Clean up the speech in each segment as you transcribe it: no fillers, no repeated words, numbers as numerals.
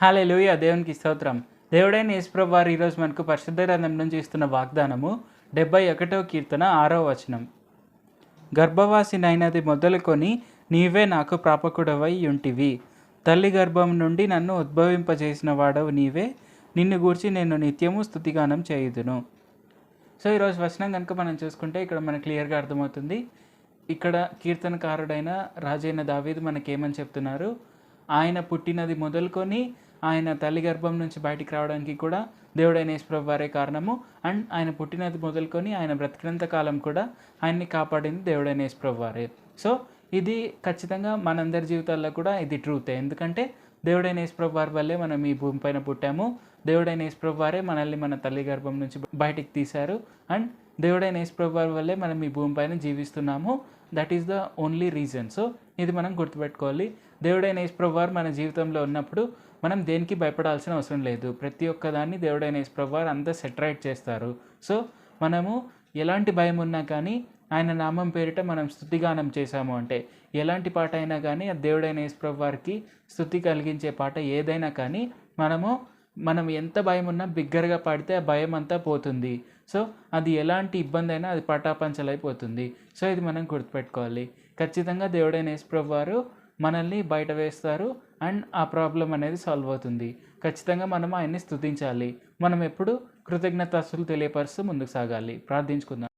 హల్లెలూయా! దేవునికి స్తోత్రం. దేవుడైన యేసుప్రభు వారు ఈరోజు మనకు పరిశుద్ధ గ్రంథం నుంచి ఇస్తున్న వాగ్దానము 71వ కీర్తన 6వ వచనం. గర్భవాసినైనది మొదలుకొని నీవే నాకు ప్రాపకుడవై యుంటివి. తల్లి గర్భం నుండి నన్ను ఉద్భవింపజేసిన వాడవు నీవే. నిన్ను గూర్చి నేను నిత్యము స్తుతిగానం చేయుదును. సో ఈరోజు వచనం కనుక మనం చూసుకుంటే ఇక్కడ మనకు క్లియర్గా అర్థమవుతుంది. ఇక్కడ కీర్తనకారుడైన రాజైన దావీదు మనకేమని చెప్తున్నారు, ఆయన పుట్టినది మొదలుకొని ఆయన తల్లి గర్భం నుంచి బయటికి రావడానికి కూడా దేవుడైన యేసుప్రభు వారే కారణము. అండ్ ఆయన పుట్టినది మొదలుకొని ఆయన బ్రతికినంత కాలం కూడా ఆయన్ని కాపాడింది దేవుడైన యేసుప్రభు వారే. సో ఇది ఖచ్చితంగా మనందరి జీవితాల్లో కూడా ఇది ట్రూతే. ఎందుకంటే దేవుడైన యేసుప్రభు వారి వల్లే మనం ఈ భూమిపైన పుట్టాము. దేవుడైన యేసుప్రభు వారే మనల్ని మన తల్లి గర్భం నుంచి బయటికి తీశారు. అండ్ దేవుడైన యేసుప్రభు వారి వల్లే మనం ఈ భూమిపైన జీవిస్తున్నాము. That is the only reason. So ఇది మనం గుర్తుపెట్టుకోవాలి. దేవుడైన యేసుప్రభు వారు మన జీవితంలో ఉన్నప్పుడు మనం దేనికి భయపడాల్సిన అవసరం లేదు. ప్రతి ఒక్కదాన్ని దేవుడైన యేసుప్రభు వారు అంతా సెటరైట్ చేస్తారు. సో మనము ఎలాంటి భయం ఉన్నా కానీ ఆయన నామం పేరిట మనం స్తుతిగానం చేశాము అంటే ఎలాంటి పాట అయినా కానీ ఆ దేవుడైన యేసుప్రభు వారికి స్తుతి కలిగించే పాట ఏదైనా కానీ మనం ఎంత భయం ఉన్నా బిగ్గరగా పాడితే ఆ భయం అంతా పోతుంది. సో అది ఎలాంటి ఇబ్బంది అయినా అది పటాపంచలైపోతుంది. సో ఇది మనం గుర్తుపెట్టుకోవాలి. ఖచ్చితంగా దేవుడైన యేసుప్రభు వారు మనల్ని బయట వేస్తారు అండ్ ఆ ప్రాబ్లం అనేది సాల్వ్ అవుతుంది. ఖచ్చితంగా మనం ఆయన్ని స్తుతించాలి. మనం ఎప్పుడు కృతజ్ఞతాస్తుతులు తెలియపరుస్తూ ముందుకు సాగాలి. ప్రార్థించుకుందాం.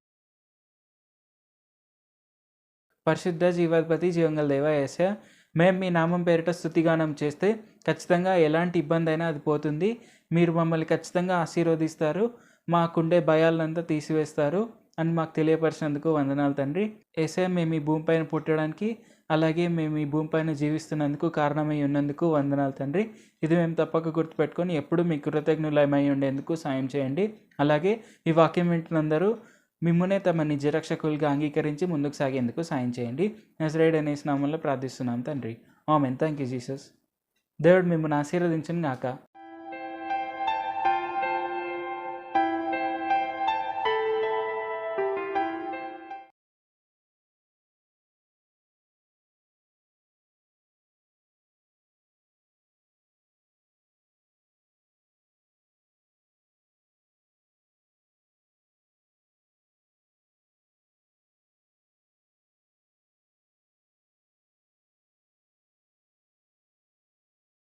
పరిశుద్ధ జీవాధిపతి జీవంగల దేవ యేసయ్య, మేము మీ నామం పేరిట స్తుతిగానం చేస్తే ఖచ్చితంగా ఎలాంటి ఇబ్బంది అయినా అది పోతుంది. మీరు మమ్మల్ని ఖచ్చితంగా ఆశీర్వదిస్తారు. మాకుండే భయాలంతా తీసివేస్తారు అని మాకు తెలియపరిచినందుకు వందనాలు తండ్రి. యేసయ్య, మేము ఈ భూమిపైన పుట్టడానికి అలాగే మేము ఈ భూమిపైన జీవిస్తున్నందుకు కారణమై ఉన్నందుకు వందనాలు తండ్రి. ఇది మేము తప్పక గుర్తుపెట్టుకొని ఎప్పుడు మీ కృతజ్ఞులమై ఉండేందుకు సాయం చేయండి. అలాగే ఈ వాక్యం వింటున్నందరూ మిమ్మునే తమ నిజ రక్షకులుగా అంగీకరించి ముందుకు సాగేందుకు సాయం చేయండి. నజరేయుడైన యేసు నామములో ప్రార్థిస్తున్నాం తండ్రి. ఆమేన్. Thank you Jesus. దేవుడు మిమ్మల్ని ఆశీర్వదించును గాక.